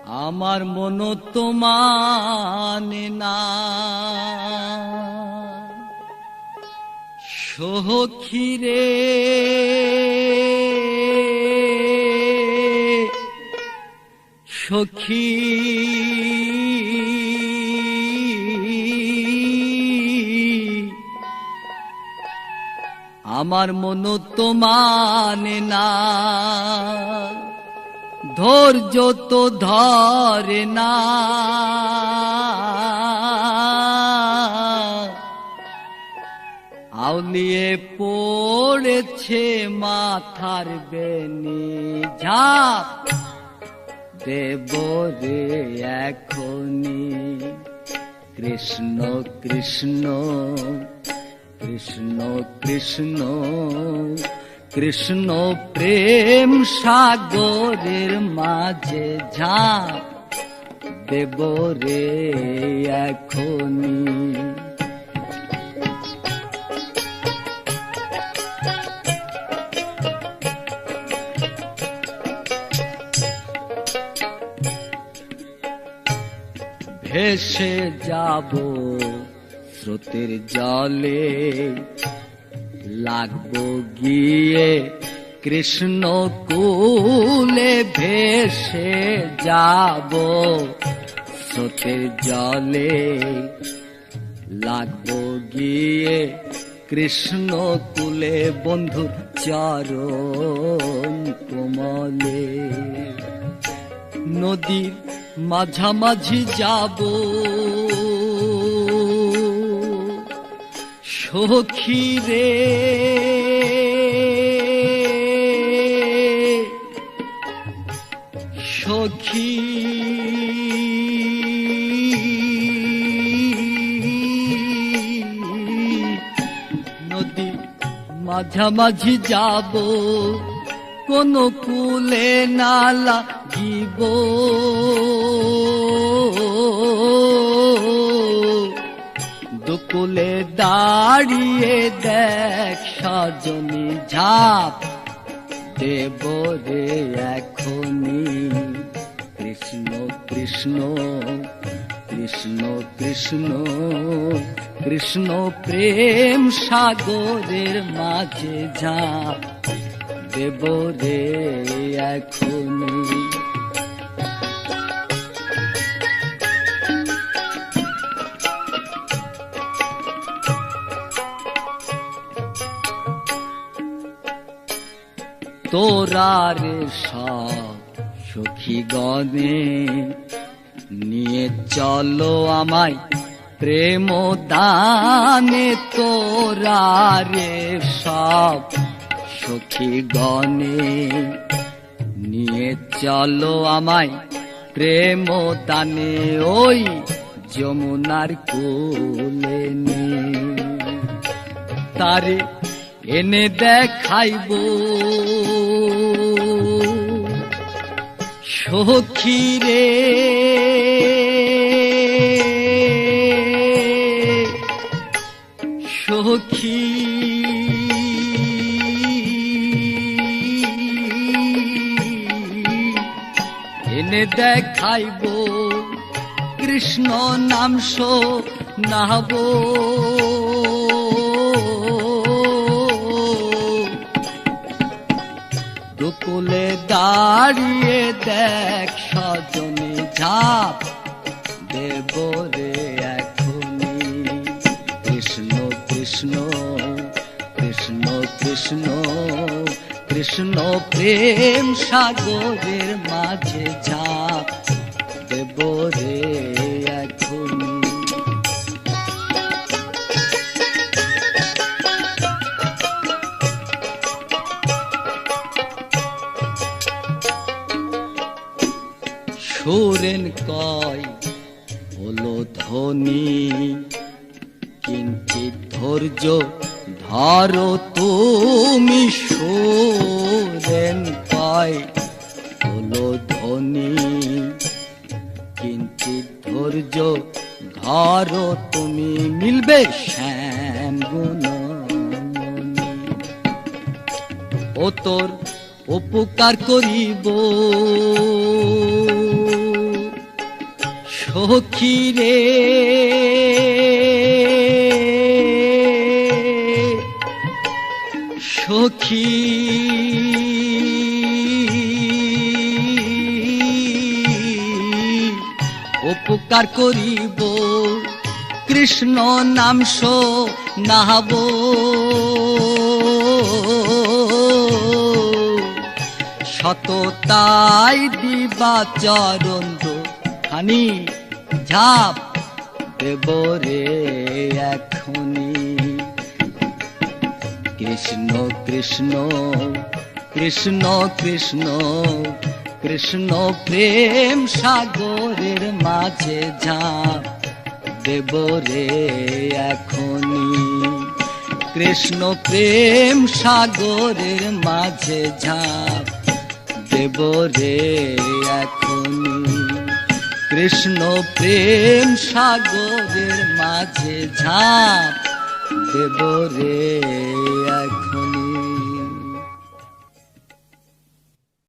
আমার মন তো মানে না সখী রে, সখী আমার মন তো মানে না, ধৈর্য তো ধরে না, আউলিয়ে পড়েছে মাথার বেনি, ঝাঁপ দেব রে এখনি। কৃষ্ণ কৃষ্ণ কৃষ্ণ কৃষ্ণ কৃষ্ণ প্রেম সাগরের মাঝে ঝাঁপ দেব রে এখনি। ভেসে যাব স্রোতের জলে, লাগবো গিয়ে কৃষ্ণ কূলে। ভেসে যাব স্রোতের জলে, লাগবো গিয়ে কৃষ্ণ কূলে। বন্ধুর চরণ কোমলে, নদীর মাঝামাঝি যাব সখী রে, সখী নদী মাঝামাঝি যাব, কোন কূলে না লাগিব। দুকুলে দাঁড়িয়ে দেখ সজনী, ঝাঁপ দেব রে এখনি। কৃষ্ণ কৃষ্ণ কৃষ্ণ কৃষ্ণ কৃষ্ণ প্রেম সাগরের মাঝে ঝাঁপ দেব রে এখনি। তোরা রে সব সখী গণে, নিয়ে চলো আমায় প্রেম দানে। তোরা রে সব সখী গণে, নিয়ে চলো আমায় প্রেম দানে। ওই যমুনার কূলে তারে এনে দেখাইব সখী রে, সখী এনে দেখাইব কৃষ্ণ নাম শোনাব। দুকুলে দাঁড়িয়ে দেখ সজনী, ঝাঁপ দেব রে এখনি। কৃষ্ণ কৃষ্ণ কৃষ্ণ কৃষ্ণ কৃষ্ণ প্রেম সাগরের মাঝে ঝাঁপ দেব রে এখনি। সুরেন কয় হলো ধনী, কিঞ্চিৎ ধৈর্য ধরো তুমি। সুরেন কয় হলো ধনী, কিঞ্চিৎ ধৈর্য ধরো তুমি। মিলবে শ্যাম গুণমণি, ও তোর উপকার করিব সখী রে সখী উপকার করিব কৃষ্ণ নাম নাহাব সততাই দিবা চরণ খানি ঝাপ দেব রে এখনি কৃষ্ণ কৃষ্ণ কৃষ্ণ কৃষ্ণ কৃষ্ণ প্রেম সাগরের মাঝে ঝাঁপ দেব রে এখনি কৃষ্ণ প্রেম সাগরের মাঝে ঝাঁপ দেব রে এখনি কৃষ্ণ প্রেম সাগরের মাঝে ঝাঁপ দেব রে এখন